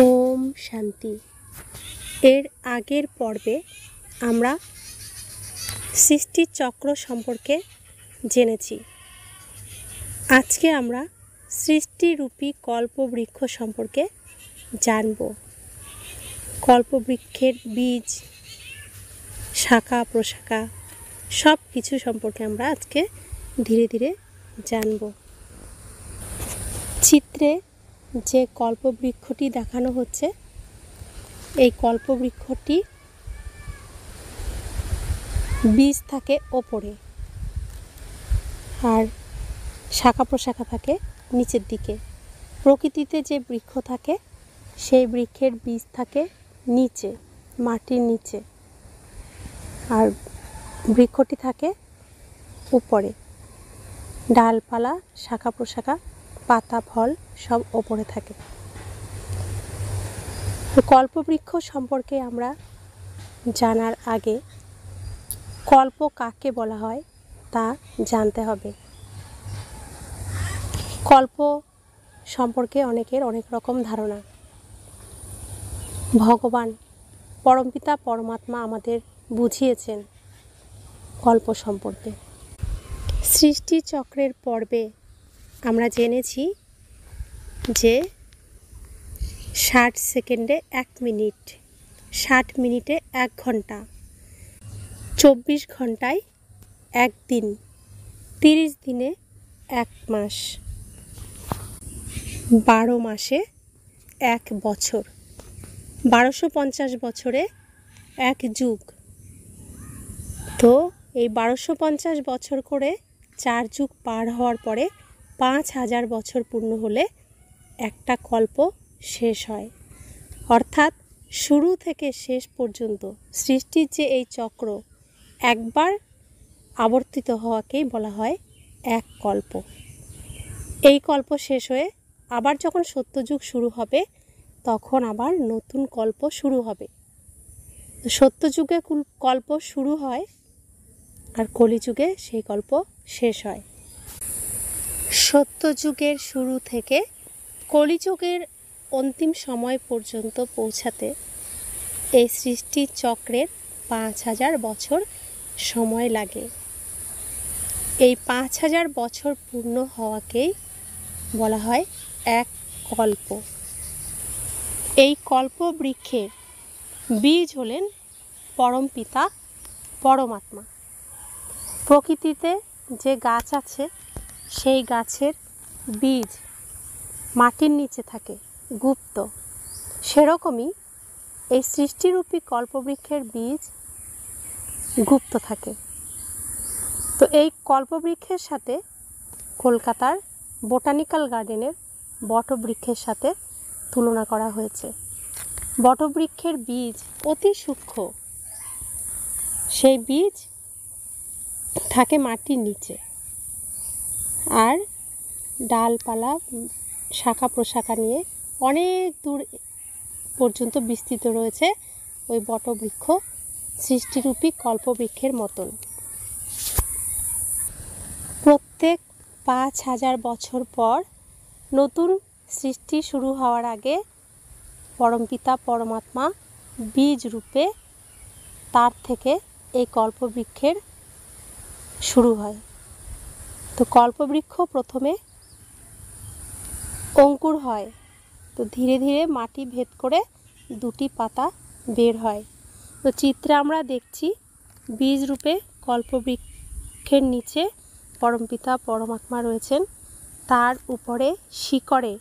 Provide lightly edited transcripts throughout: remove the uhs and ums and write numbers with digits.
ওম শান্তি। এর আগের পর্বে আমরা সৃষ্টির চক্র সম্পর্কে জেনেছি। আজকে আমরা সৃষ্টিরূপী কল্পবৃক্ষ সম্পর্কে জানব। কল্পবৃক্ষের বীজ, শাখা প্রশাখা সব কিছু সম্পর্কে আমরা আজকে ধীরে ধীরে জানব। চিত্রে যে কল্পবৃক্ষটি দেখানো হচ্ছে, এই কল্পবৃক্ষটি বীজ থাকে ওপরে আর শাখা প্রশাখা থাকে নিচের দিকে। প্রকৃতিতে যে বৃক্ষ থাকে সেই বৃক্ষের বীজ থাকে নিচে, মাটির নিচে, আর বৃক্ষটি থাকে উপরে। ডালপালা, শাখা প্রশাখা, পাতা, ফল সব ওপরে থাকে। কল্পবৃক্ষ সম্পর্কে আমরা জানার আগে কল্প কাকে বলা হয় তা জানতে হবে। কল্প সম্পর্কে অনেকের অনেক রকম ধারণা। ভগবান পরমপিতা পরমাত্মা আমাদের বুঝিয়েছেন কল্প সম্পর্কে। সৃষ্টি চক্রের পর্বে আমরা জেনেছি যে 60 সেকেন্ডে 1 মিনিট, 60 মিনিটে 1 ঘন্টা, 24 ঘন্টায় 1 দিন, 30 দিনে 1 মাস, 12 মাসে 1 বছর, 1250 বছরে 1 যুগ। তো এই 1250 বছর করে 4 যুগ পার হওয়ার পরে 5000 বছর পূর্ণ হলে একটা কল্প শেষ হয়। অর্থাৎ শুরু থেকে শেষ পর্যন্ত সৃষ্টির যে এই চক্র একবার আবর্তিত হওয়াকেই বলা হয় এক কল্প। এই কল্প শেষ হয়ে আবার যখন সত্যযুগ শুরু হবে তখন আবার নতুন কল্প শুরু হবে। সত্যযুগে কল্প শুরু হয় আর কলিযুগে সেই কল্প শেষ হয়। সত্যযুগের শুরু থেকে কলিযুগের অন্তিম সময় পর্যন্ত পৌঁছাতে এই সৃষ্টির চক্রের 5000 বছর সময় লাগে। এই 5000 বছর পূর্ণ হওয়াকেই বলা হয় এক কল্প। এই কল্প বৃক্ষের বীজ হলেন পরমপিতা পরমাত্মা। প্রকৃতিতে যে গাছ আছে সেই গাছের বীজ মাটির নিচে থাকে, গুপ্ত। সেরকমই এই সৃষ্টিরূপী কল্পবৃক্ষের বীজ গুপ্ত থাকে। তো এই কল্পবৃক্ষের সাথে কলকাতার বোটানিক্যাল গার্ডেনের বটবৃক্ষের সাথে তুলনা করা হয়েছে। বটবৃক্ষের বীজ অতি সূক্ষ্ম, সেই বীজ থাকে মাটির নিচে, আর ডালপালা, শাখা প্রশাখা নিয়ে অনেক দূর পর্যন্ত বিস্তৃত রয়েছে ওই বটবৃক্ষ সৃষ্টিরূপী কল্পবৃক্ষের মতন। প্রত্যেক 5000 বছর পর নতুন সৃষ্টি শুরু হওয়ার আগে পরমপিতা পরমাত্মা বীজ রূপে তার থেকে এই কল্পবৃক্ষের শুরু হয়। তো কল্পবৃক্ষ প্রথমে অঙ্কুর হয়, তো ধীরে ধীরে মাটি ভেদ করে 2টি পাতা বের হয়। তো চিত্রে আমরা দেখছি বীজ রূপে কল্পবৃক্ষের নিচে পরমপিতা পরমাত্মা রয়েছেন, তার উপরে শিকড়ে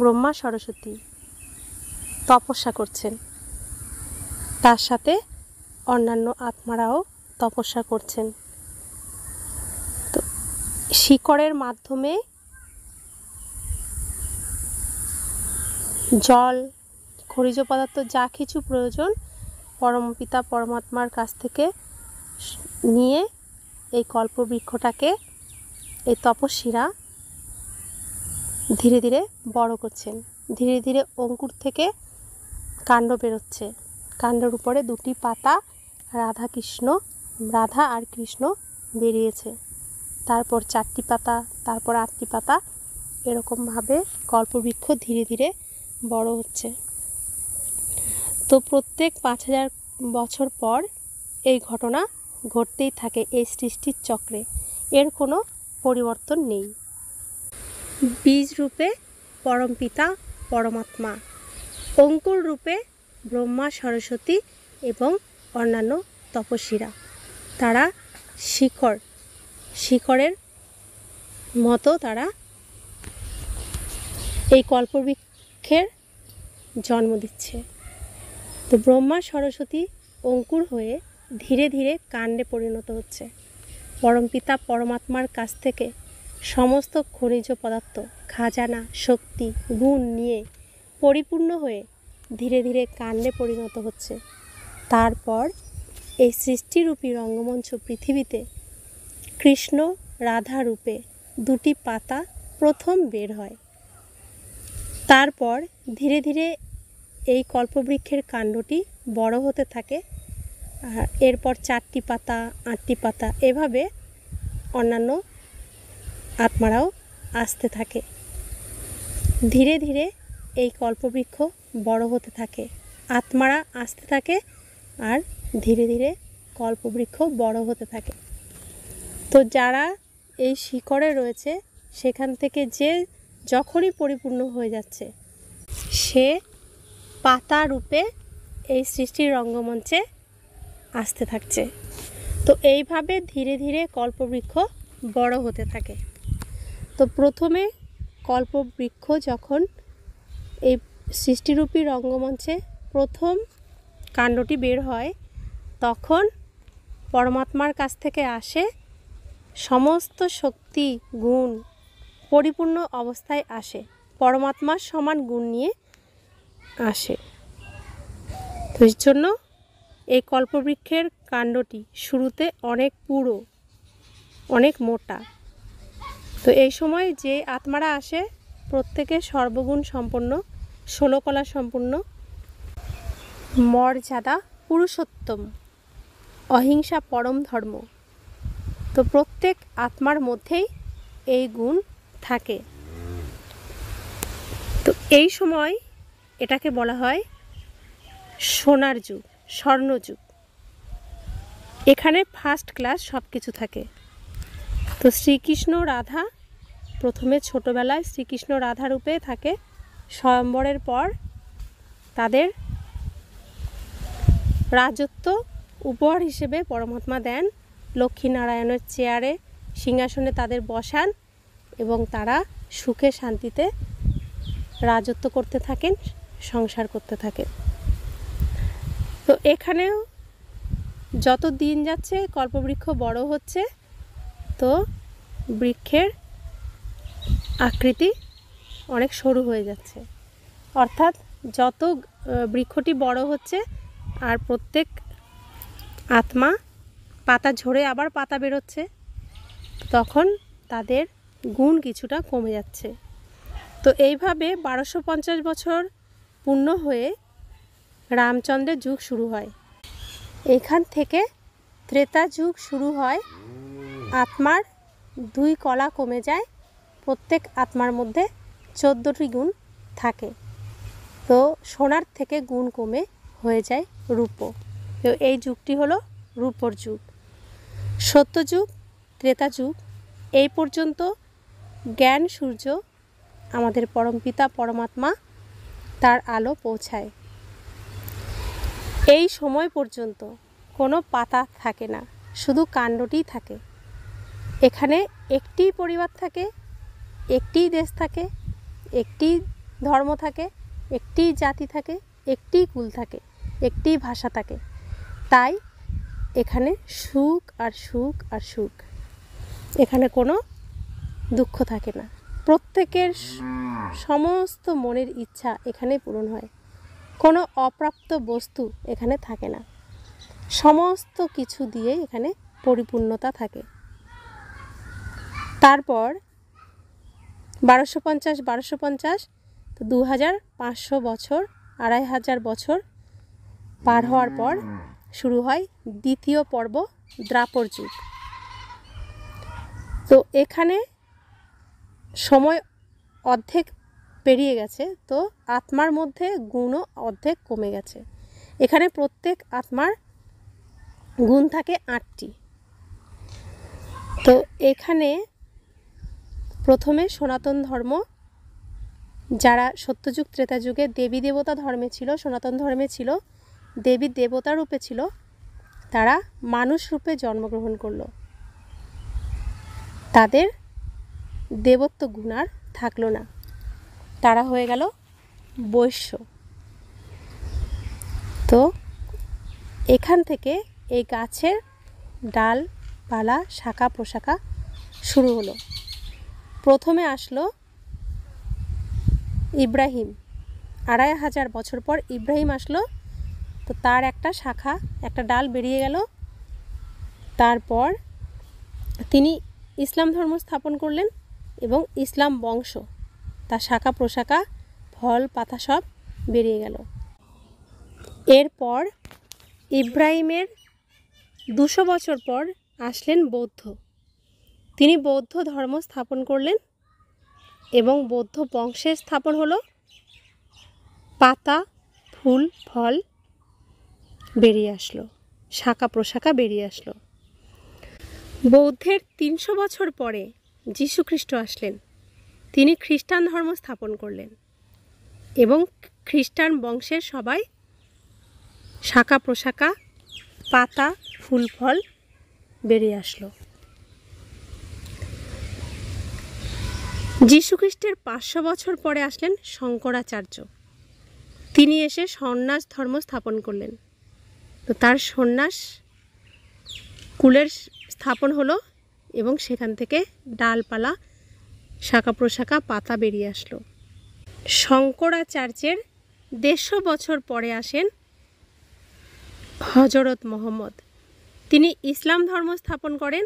ব্রহ্মা সরস্বতী তপস্যা করছেন, তার সাথে অন্যান্য আত্মারাও তপস্যা করছেন। তো শিকড়ের মাধ্যমে জল, খনিজ পদার্থ যা কিছু প্রয়োজন পরমপিতা পরমাত্মার কাছ থেকে নিয়ে এই কল্পবৃক্ষটাকে এই তপস্বীরা ধীরে ধীরে বড় করছেন। ধীরে ধীরে অঙ্কুর থেকে কাণ্ড বেরোচ্ছে, কাণ্ডের উপরে 2টি পাতা, রাধা আর কৃষ্ণ বেরিয়েছে। তারপর 4টি পাতা, তারপর 8টি পাতা, এরকমভাবে কল্পবৃক্ষ ধীরে ধীরে বড় হচ্ছে। তো প্রত্যেক 5000 বছর পর এই ঘটনা ঘটতেই থাকে এই সৃষ্টির চক্রে, এর কোনো পরিবর্তন নেই। বীজ রূপে পরমপিতা পরমাত্মা, অঙ্কুর রূপে ব্রহ্মা সরস্বতী এবং অন্যান্য তপস্বীরা, তারা শিকড়ের মতো তারা এই কল্পবৃক্ষের জন্ম দিচ্ছে। তো ব্রহ্মা সরস্বতী অঙ্কুর হয়ে ধীরে ধীরে কাণ্ডে পরিণত হচ্ছে। পরমপিতা পরমাত্মার কাছ থেকে সমস্ত খনিজ পদার্থ, খাজানা, শক্তি, গুণ নিয়ে পরিপূর্ণ হয়ে ধীরে ধীরে কাণ্ডে পরিণত হচ্ছে। তারপর এই সৃষ্টিরূপী রঙ্গমঞ্চ পৃথিবীতে কৃষ্ণ রাধা রূপে দুটি পাতা প্রথম বের হয়। তারপর ধীরে ধীরে এই কল্পবৃক্ষের কাণ্ডটি বড় হতে থাকে, আর এরপর 4টি পাতা, 8টি পাতা, এভাবে অন্যান্য আত্মারাও আসতে থাকে। ধীরে ধীরে এই কল্পবৃক্ষ বড় হতে থাকে, আত্মারা আসতে থাকে, আর ধীরে ধীরে কল্পবৃক্ষ বড় হতে থাকে। তো যারা এই শিকড়ে রয়েছে সেখান থেকে যে যখনই পরিপূর্ণ হয়ে যাচ্ছে, সে পাতা রূপে এই সৃষ্টির রঙ্গমঞ্চে আসতে থাকছে। তো এইভাবে ধীরে ধীরে কল্পবৃক্ষ বড় হতে থাকে। তো প্রথমে কল্পবৃক্ষ যখন এই সৃষ্টিরূপী রঙ্গমঞ্চে প্রথম কাণ্ডটি বের হয়, তখন পরমাত্মার কাছ থেকে আসে সমস্ত শক্তি, গুণ পরিপূর্ণ অবস্থায় আসে, পরমাত্মার সমান গুণ নিয়ে আসে। তো এর জন্য এই কল্পবৃক্ষের কাণ্ডটি শুরুতে অনেক পুরো, অনেক মোটা। তো এই সময় যে আত্মারা আসে প্রত্যেকে সর্বগুণ সম্পন্ন, 16 কলা সম্পন্ন, মর্যাদা পুরুষোত্তম, অহিংসা পরম ধর্ম। তো প্রত্যেক আত্মার মধ্যেই এই গুণ থাকে। তো এই সময় এটাকে বলা হয় সোনার যুগ, স্বর্ণযুগ। এখানে ফার্স্ট ক্লাস সব কিছু থাকে। তো শ্রীকৃষ্ণ রাধা প্রথমে ছোটোবেলায় শ্রীকৃষ্ণ রাধা রূপে থাকে। স্বয়ম্বরের পর তাদের রাজত্ব উপহার হিসেবে পরমাত্মা দেন, লক্ষ্মীনারায়ণের চেয়ারে সিংহাসনে তাদের বসান এবং তারা সুখে শান্তিতে রাজত্ব করতে থাকেন, সংসার করতে থাকেন। তো এখানেও যত দিন যাচ্ছে কল্পবৃক্ষ বড় হচ্ছে, তো বৃক্ষের আকৃতি অনেক সরু হয়ে যাচ্ছে। অর্থাৎ যত বৃক্ষটি বড় হচ্ছে আর প্রত্যেক আত্মা পাতা ঝরে আবার পাতা বেরোচ্ছে, তখন তাদের গুণ কিছুটা কমে যাচ্ছে। তো এইভাবে 1250 বছর পূর্ণ হয়ে রামচন্দ্রের যুগ শুরু হয়। এখান থেকে ত্রেতা যুগ শুরু হয়। আত্মার 2 কলা কমে যায়, প্রত্যেক আত্মার মধ্যে 14টি গুণ থাকে। তো সোনার থেকে গুণ কমে হয়ে যায় রূপ। তো এই যুগটি হলো রূপর যুগ। সত্যযুগ, ত্রেতা যুগ, এই পর্যন্ত জ্ঞান সূর্য আমাদের পরমপিতা পরমাত্মা তার আলো পৌঁছায়। এই সময় পর্যন্ত কোনো পাতা থাকে না, শুধু কাণ্ডটিই থাকে। এখানে একটি পরিবার থাকে, একটি দেশ থাকে, একটি ধর্ম থাকে, একটি জাতি থাকে, একটি কুল থাকে, একটি ভাষা থাকে। তাই এখানে সুখ আর সুখ আর সুখ, এখানে কোনো দুঃখ থাকে না। প্রত্যেকের সমস্ত মনের ইচ্ছা এখানে পূরণ হয়। কোনো অপ্রাপ্ত বস্তু এখানে থাকে না, সমস্ত কিছু দিয়ে এখানে পরিপূর্ণতা থাকে। তারপর 1250 তো 2500 বছর, 2500 বছর পার হওয়ার পর শুরু হয় দ্বিতীয় পর্ব, দ্বাপর যুগ। তো এখানে সময় অর্ধেক পেরিয়ে গেছে, তো আত্মার মধ্যে গুণও অর্ধেক কমে গেছে। এখানে প্রত্যেক আত্মার গুণ থাকে 8টি। তো এখানে প্রথমে সনাতন ধর্ম, যারা সত্যযুগ ত্রেতা যুগে দেবী দেবতা ধর্মে ছিল, সনাতন ধর্মে ছিল, দেবী দেবতা রূপে ছিল, তারা মানুষ রূপে জন্মগ্রহণ করলো। তাদের দেবত্ব গুণ আর থাকলো না, তারা হয়ে গেল বৈশ্য। তো এখান থেকে এই গাছের ডালপালা শাখা প্রশাখা শুরু হলো। প্রথমে আসলো ইব্রাহিম, 2500 বছর পর ইব্রাহিম আসলো। তো তার একটা শাখা, একটা ডাল বেরিয়ে গেল। তারপর তিনি ইসলাম ধর্ম স্থাপন করলেন এবং ইসলাম বংশ, তার শাখা প্রশাখা ফল পাতা সব বেরিয়ে গেল। এরপর ইব্রাহিমের 200 বছর পর আসলেন বৌদ্ধ। তিনি বৌদ্ধ ধর্ম স্থাপন করলেন এবং বৌদ্ধ বংশের স্থাপন হলো। পাতা ফুল ফল বেরিয়ে আসলো, শাখা প্রশাখা বেরিয়ে আসলো। বৌদ্ধের 300 বছর পরে যীশুখ্রিস্ট আসলেন। তিনি খ্রিস্টান ধর্ম স্থাপন করলেন এবং খ্রিস্টান বংশের সবাই শাখা প্রশাখা পাতা ফুল ফল বেরিয়ে আসলো। যীশুখ্রিস্টের 500 বছর পরে আসলেন শঙ্করাচার্য। তিনি এসে সন্ন্যাস ধর্ম স্থাপন করলেন। তো তার সন্ন্যাস কুলের স্থাপন হলো এবং সেখান থেকে ডালপালা শাখা প্রশাখা পাতা বেরিয়ে আসলো। শঙ্করাচার্যের 150 বছর পরে আসেন হজরত মোহাম্মদ। তিনি ইসলাম ধর্ম স্থাপন করেন,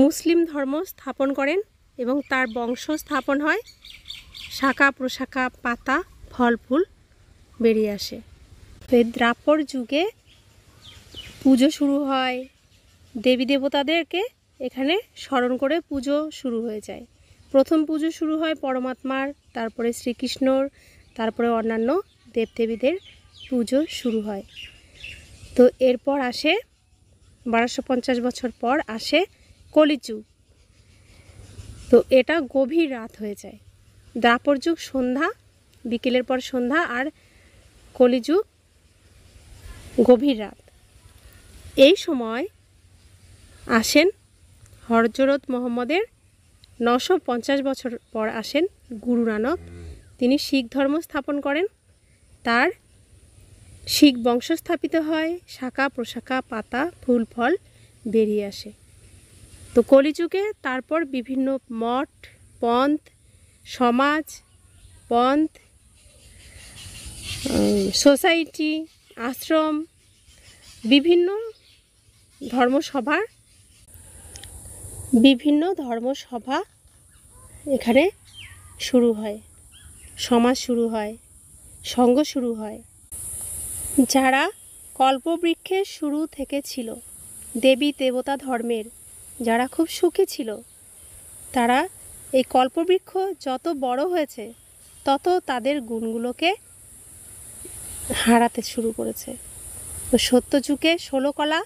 মুসলিম ধর্ম স্থাপন করেন এবং তার বংশ স্থাপন হয়। শাখা প্রশাখা পাতা ফল ফুল বেরিয়ে আসে। এই দ্রাপর যুগে পুজো শুরু হয়, দেবী দেবতাদেরকে এখানে স্মরণ করে পুজো শুরু হয়ে যায়। প্রথম পুজো শুরু হয় পরমাত্মার, তারপরে শ্রীকৃষ্ণর, তারপরে অন্যান্য দেবদেবীদের পুজো শুরু হয়। তো এরপর আসে 1250 বছর পর আসে কলিযুগ। তো এটা গভীর রাত হয়ে যায়। দ্বাপর যুগ সন্ধ্যা, বিকেলের পর সন্ধ্যা, আর কলিযুগ গভীর রাত। এই সময় আসেন হযরত মুহাম্মদের 950 বছর পর আসেন গুরু নানক। তিনি শিখ ধর্ম স্থাপন করেন, তার শিখ বংশ স্থাপিত হয়, শাখা প্রশাখা পাতা ফুল ফল বেরিয়ে আসে। তো কলিযুগে তারপর বিভিন্ন মঠ পন্থ সমাজ পন্থ সোসাইটি আশ্রম বিভিন্ন ধর্মসভা এখানে শুরু হয়, সমাজ শুরু হয়, সংঘ শুরু হয়। যারা কল্পবৃক্ষের শুরু থেকে ছিল, দেবী দেবতা ধর্মের যারা খুব সুখী ছিল, তারা এই কল্পবৃক্ষ যত বড় হয়েছে তত তাদের গুণগুলোকে হারাতে শুরু করেছে। তো সত্যযুগে 16 কলা,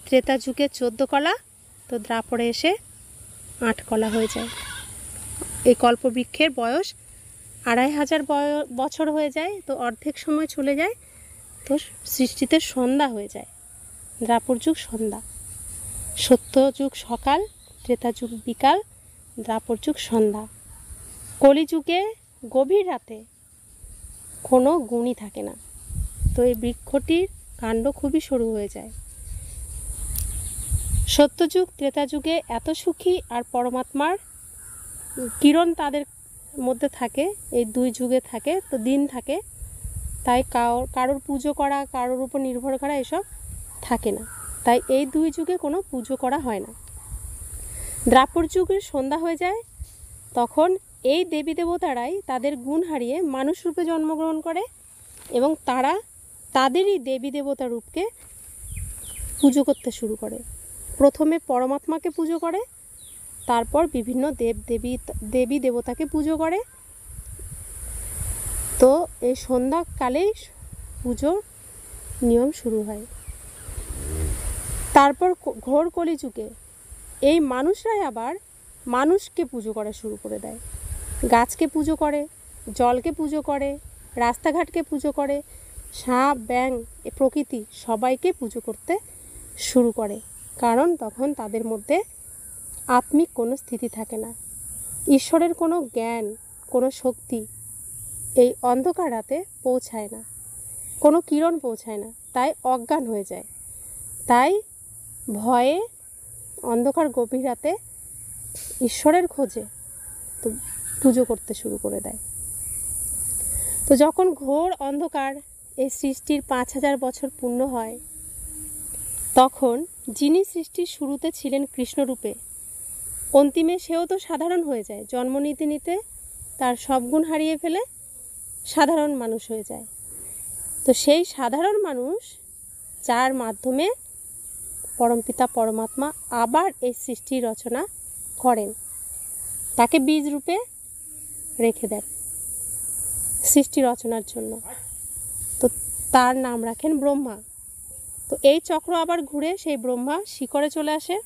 ত্রেতা যুগে 14 কলা, তো দ্রাপরে এসে 8 কলা হয়ে যায়। এই কল্পবৃক্ষের বয়স 2500 বছর হয়ে যায়, তো অর্ধেক সময় চলে যায়, তো সৃষ্টিতে সন্ধ্যা হয়ে যায়। দ্রাপর যুগ সন্ধ্যা, সত্যযুগ সকাল, ত্রেতা যুগ বিকাল, দ্রাপর যুগ সন্ধ্যা। কলিযুগে গভীর রাতে কোনো গুণই থাকে না। তো এই বৃক্ষটির কাণ্ড খুবই সরু হয়ে যায়। সত্যযুগ ত্রেতা যুগে এত সুখী আর পরমাত্মার কিরণ তাদের মধ্যে থাকে, এই দুই যুগে থাকে, তো দিন থাকে, তাই কারোর পুজো করা, কারোর উপর নির্ভর করা এসব থাকে না। তাই এই দুই যুগে কোনো পুজো করা হয় না। দ্রাপর যুগে সন্ধ্যা হয়ে যায়, তখন এই দেবী দেবতারাই তাদের গুণ হারিয়ে মানুষ রূপে জন্মগ্রহণ করে এবং তারা তাদেরই দেবী দেবতা রূপকে পুজো করতে শুরু করে। প্রথমে পরমাত্মাকে পুজো করে, তারপর বিভিন্ন দেবী দেবতাকে পুজো করে, তো এই সন্ধ্যাকালেই পুজোর নিয়ম শুরু হয়। তারপর ঘোর কলিযুগে এই মানুষরাই আবার মানুষকে পুজো করা শুরু করে দেয়। গাছকে পুজো করে, জলকে পুজো করে, রাস্তাঘাটকে পুজো করে, সাপ ব্যাঙ এ প্রকৃতি সবাইকে পুজো করতে শুরু করে। কারণ তখন তাদের মধ্যে আত্মিক কোনো স্থিতি থাকে না, ঈশ্বরের কোনো জ্ঞান, কোনো শক্তি এই অন্ধকার রাতে পৌঁছায় না, কোনো কিরণ পৌঁছায় না, তাই অজ্ঞান হয়ে যায়। তাই ভয়ে অন্ধকার গভীর রাতে ঈশ্বরের খোঁজে তো পুজো করতে শুরু করে দেয়। তো যখন ঘোর অন্ধকার এই সৃষ্টির 5000 বছর পূর্ণ হয়, তখন যিনি সৃষ্টির শুরুতে ছিলেন কৃষ্ণরূপে, অন্তিমে সেও তো সাধারণ হয়ে যায়। জন্ম নিতে নিতে তার সব গুণ হারিয়ে ফেলে সাধারণ মানুষ হয়ে যায়। তো সেই সাধারণ মানুষ যার মাধ্যমে পরমপিতা পরমাত্মা আবার এই সৃষ্টির রচনা করেন, তাকে বীজ রূপে রেখে দেন সৃষ্টি রচনার জন্য। তো তার নাম রাখেন ব্রহ্মা। তো এই চক্র আবার ঘুরে সেই ব্রহ্মা শিকড়ে চলে আসে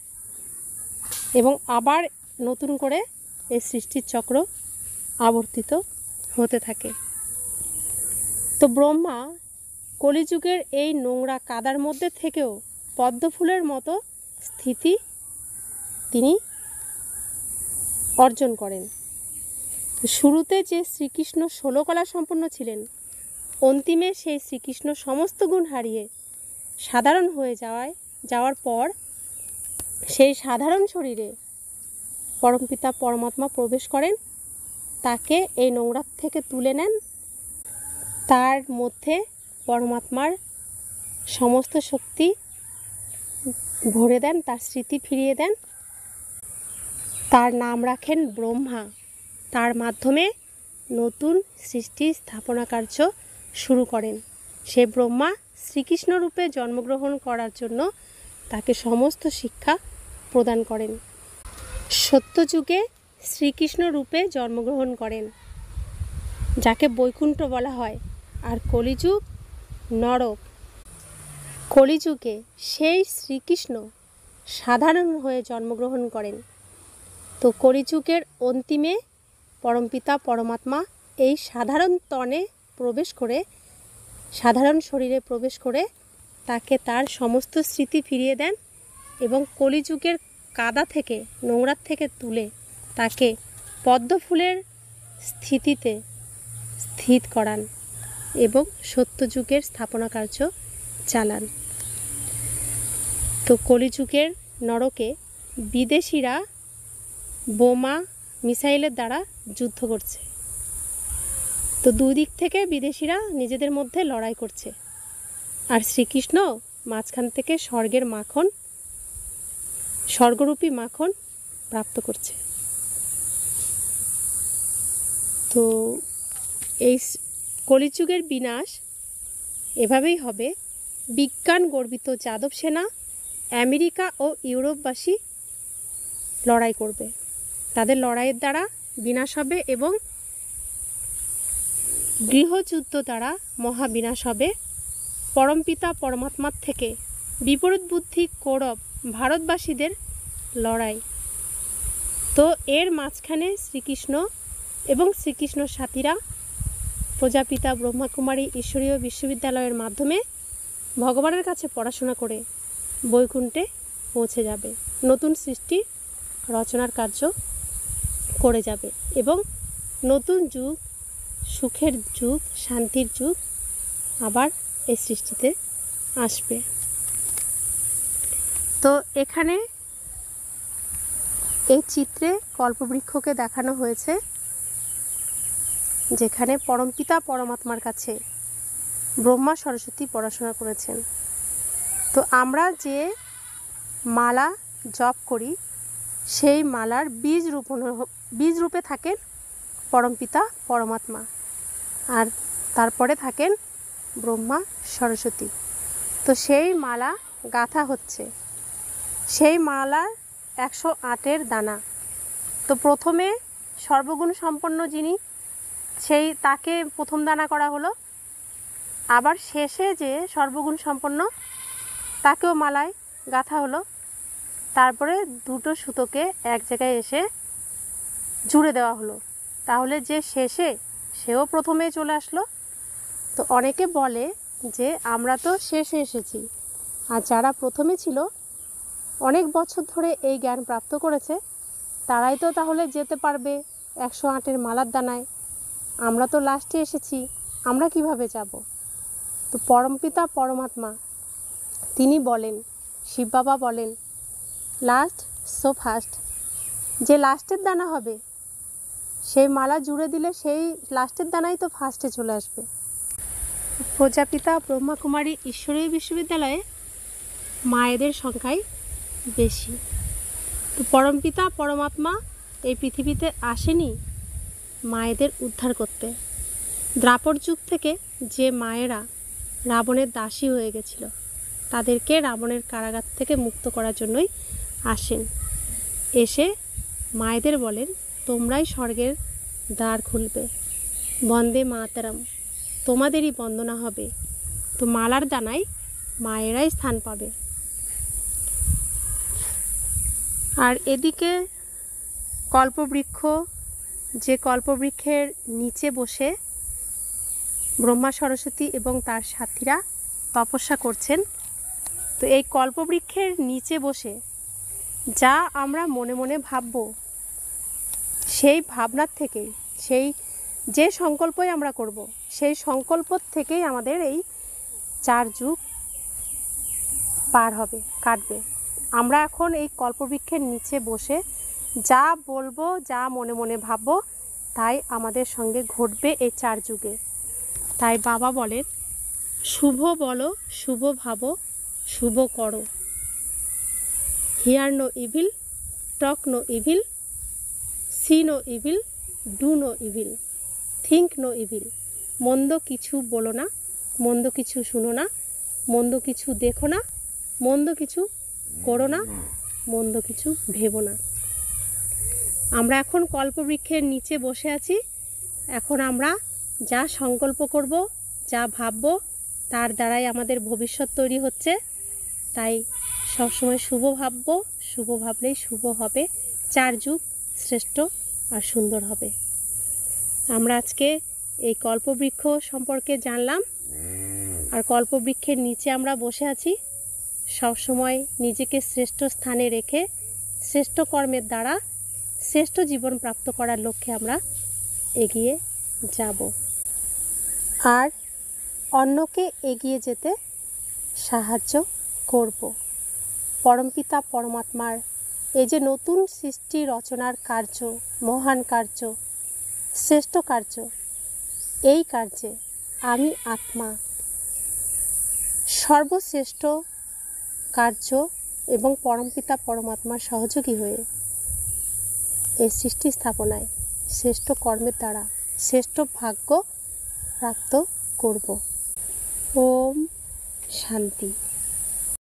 এবং আবার নতুন করে এই সৃষ্টির চক্র আবর্তিত হতে থাকে। তো ব্রহ্মা কলিযুগের এই নোংরা কাদার মধ্যে থেকেও পদ্ম ফুলের মতো স্থিতি তিনি অর্জন করেন। শুরুতে যে শ্রীকৃষ্ণ 16 কলা সম্পন্ন ছিলেন, অন্তিমে সেই শ্রীকৃষ্ণ সমস্ত গুণ হারিয়ে সাধারণ হয়ে যাওয়ার পর সেই সাধারণ শরীরে পরমপিতা পরমাত্মা প্রবেশ করেন, তাকে এই নোংরা থেকে তুলে নেন, তার মধ্যে পরমাত্মার সমস্ত শক্তি ভরে দেন, তার স্মৃতি ফিরিয়ে দেন, তার নাম রাখেন ব্রহ্মা। তার মাধ্যমে নতুন সৃষ্টি স্থাপনা কার্য শুরু করেন। সে ব্রহ্মা শ্রীকৃষ্ণ রূপে জন্মগ্রহণ করার জন্য তাকে সমস্ত শিক্ষা প্রদান করেন। সত্যযুগে শ্রীকৃষ্ণ রূপে জন্মগ্রহণ করেন, যাকে বৈকুণ্ঠ বলা হয়, আর কলিযুগ নরক। কলিযুগে সেই শ্রীকৃষ্ণ সাধারণ হয়ে জন্মগ্রহণ করেন। তো কলিযুগের অন্তিমে পরমপিতা পরমাত্মা এই সাধারণ তনে প্রবেশ করে, সাধারণ শরীরে প্রবেশ করে তাকে তার সমস্ত স্মৃতি ফিরিয়ে দেন এবং কলিযুগের কাদা থেকে, নোংরার থেকে তুলে তাকে পদ্ম ফুলের স্থিতিতে স্থিত করান এবং সত্যযুগের স্থাপনা কার্য চালান। তো কলিযুগের নরকে বিদেশিরা বোমা মিসাইলের দ্বারা যুদ্ধ করছে। তো দুই দিক থেকে বিদেশিরা নিজেদের মধ্যে লড়াই করছে, আর শ্রীকৃষ্ণ মাঝখান থেকে স্বর্গের মাখন, স্বর্গরূপী মাখন প্রাপ্ত করছে। তো এই কলিযুগের বিনাশ এভাবেই হবে। বিজ্ঞান গর্বিত যাদব সেনা আমেরিকা ও ইউরোপবাসী লড়াই করবে, তাদের লড়াইয়ের দ্বারা বিনাশ হবে এবং গৃহযুদ্ধ দ্বারা মহাবিনাশ হবে। পরমপিতা পরমাত্মার থেকে বিপরীত বুদ্ধি কৌরব ভারতবাসীদের লড়াই। তো এর মাঝখানে শ্রীকৃষ্ণ এবং শ্রীকৃষ্ণর সাথীরা প্রজাপিতা ব্রহ্মাকুমারী ঈশ্বরীয় বিশ্ববিদ্যালয়ের মাধ্যমে ভগবানের কাছে পড়াশোনা করে বৈকুণ্ঠে পৌঁছে যাবে, নতুন সৃষ্টি রচনার কার্য করে যাবে এবং নতুন যুগ, সুখের যুগ, শান্তির যুগ আবার এই সৃষ্টিতে আসবে। তো এখানে এই চিত্রে কল্পবৃক্ষকে দেখানো হয়েছে, যেখানে পরমপিতা পরমাত্মার কাছে ব্রহ্মা সরস্বতী পড়াশোনা করেছেন। তো আমরা যে মালা জপ করি, সেই মালার বীজ রূপে থাকেন পরমপিতা পরমাত্মা, আর তারপরে থাকেন ব্রহ্মা সরস্বতী। তো সেই মালা গাঁথা হচ্ছে, সেই মালার 108 দানা। তো প্রথমে সর্বগুণ সম্পন্ন যিনি সেই তাকে প্রথম দানা করা হলো। আবার শেষে যে সর্বগুণ সম্পন্ন তাকেও মালায় গাঁথা হলো। তারপরে দুটো সুতোকে এক জায়গায় এসে জুড়ে দেওয়া হলো। তাহলে যে শেষে সেও প্রথমেই চলে আসলো। তো অনেকে বলে যে আমরা তো শেষে এসেছি, আর যারা প্রথমে ছিল অনেক বছর ধরে এই জ্ঞান প্রাপ্ত করেছে তারাই তো তাহলে যেতে পারবে 108-এর মালার দানায়। আমরা তো লাস্টে এসেছি, আমরা কিভাবে যাব? তো পরমপিতা পরমাত্মা তিনি বলেন, শিব বাবা বলেন, লাস্ট সো ফার্স্ট। যে লাস্টের দানা হবে সেই মালা জুড়ে দিলে সেই লাস্টের দানাই তো ফার্স্টে চলে আসবে। প্রজাপিতা ব্রহ্মাকুমারী ঈশ্বরীয় বিশ্ববিদ্যালয়ে মায়েদের সংখ্যাই বেশি। তো পরমপিতা পরমাত্মা এই পৃথিবীতে আসেনি মায়েদের উদ্ধার করতে। দ্বাপর যুগ থেকে যে মায়েরা রাবণের দাসী হয়ে গেছিল তাদেরকে রাবণের কারাগার থেকে মুক্ত করার জন্যই আসেন। এসে মায়েদের বলেন, তোমরাই স্বর্গের দ্বার খুলবে, বন্দে মাতরম, তোমাদেরই বন্দনা হবে। তো মালার দানায় মায়েরাই স্থান পাবে। আর এদিকে কল্পবৃক্ষ, যে কল্পবৃক্ষের নিচে বসে ব্রহ্মা সরস্বতী এবং তার সাথীরা তপস্যা করছেন। তো এই কল্পবৃক্ষের নিচে বসে যা আমরা মনে মনে ভাবব, সেই ভাবনার থেকেই, সেই যে সংকল্পই আমরা করব, সেই সংকল্প থেকেই আমাদের এই 4 যুগ পার হবে, কাটবে। আমরা এখন এই কল্পবৃক্ষের নিচে বসে যা বলবো, যা মনে মনে ভাববো, তাই আমাদের সঙ্গে ঘটবে এই 4 যুগে। তাই বাবা বলেন, শুভ বলো, শুভ ভাবো, শুভ করো। Hear no evil, talk no evil, see no evil, do no evil, think no evil. মন্দ কিছু বলো না, মন্দ কিছু শুনো না, মন্দ কিছু দেখো না, মন্দ কিছু করো না, মন্দ কিছু ভেবো না। আমরা এখন কল্পবৃক্ষের নিচে বসে আছি। এখন আমরা যা সংকল্প করব, যা ভাববো, তার দ্বারাই আমাদের ভবিষ্যৎ তৈরি হচ্ছে। তাই সবসময় শুভ ভাববো, শুভ ভাবলেই শুভ হবে, 4 যুগ শ্রেষ্ঠ আর সুন্দর হবে। আমরা আজকে এই কল্পবৃক্ষ সম্পর্কে জানলাম। আর কল্পবৃক্ষের নিচে আমরা বসে আছি। সবসময় নিজেকে শ্রেষ্ঠ স্থানে রেখে শ্রেষ্ঠ কর্মের দ্বারা শ্রেষ্ঠ জীবন প্রাপ্ত করার লক্ষ্যে আমরা এগিয়ে যাব আর অন্যকে এগিয়ে যেতে সাহায্য করব। পরমপিতা পরমাত্মার এই যে নতুন সৃষ্টি রচনার কার্য, মহান কার্য, শ্রেষ্ঠ কার্য, এই কার্যে আমি আত্মা সর্বশ্রেষ্ঠ কার্য এবং পরমপিতা পরমাত্মার সহযোগী হয়ে এই সৃষ্টি স্থাপনায় শ্রেষ্ঠ কর্মের দ্বারা শ্রেষ্ঠ ভাগ্য প্রাপ্ত করব। ওম শান্তি।